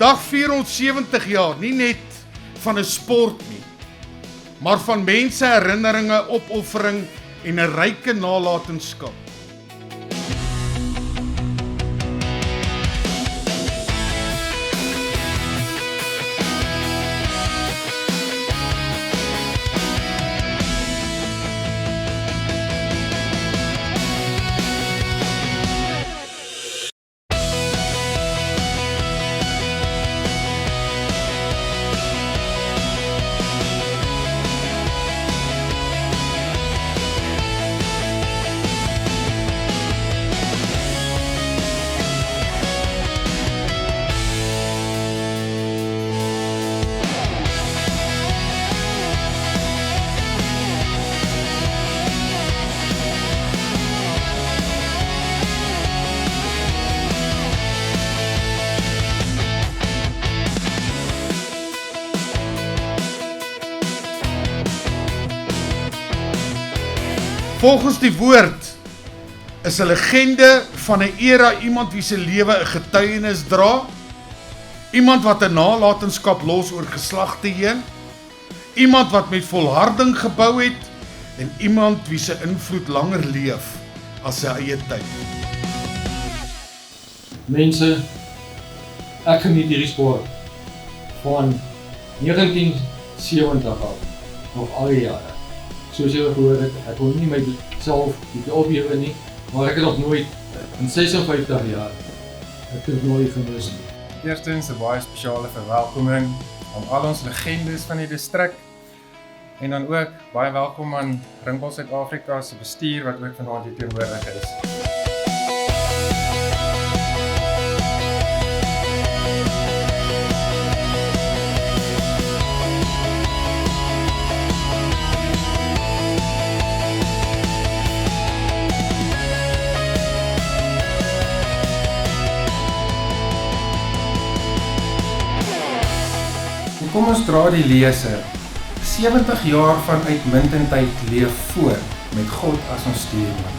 Vandag vier ons 70 jaar, nie net van 'n sport nie, maar van mense, herinneringe, opoffering en 'n ryke nalatenskap. Volgens die woord is 'n legende van 'n era iemand wie se lewe 'n getuienis dra, iemand wat 'n nalatenskap los oor geslagte heen, iemand wat met volharding gebou het en iemand wie se invloed langer leef as sy eie tyd. Mense, ek geniet hierdie sport van 1970 af, nog al die jare. Soos jy gehoor het, ek wil nie myself die opgewe nie, maar ek het nog nooit in 56 jaar, ek het nooit gemis nie. Eerstens 'n baie spesiale verwelkoming aan al ons legendes van die distrik en dan ook baie welkom aan Ringbal Suid-Afrika se bestuur wat ook vanaand hier teenwoordig is. Kom ons dra die leser. 70 jaar van uitmuntendheid leef voor met God as ons stuurman.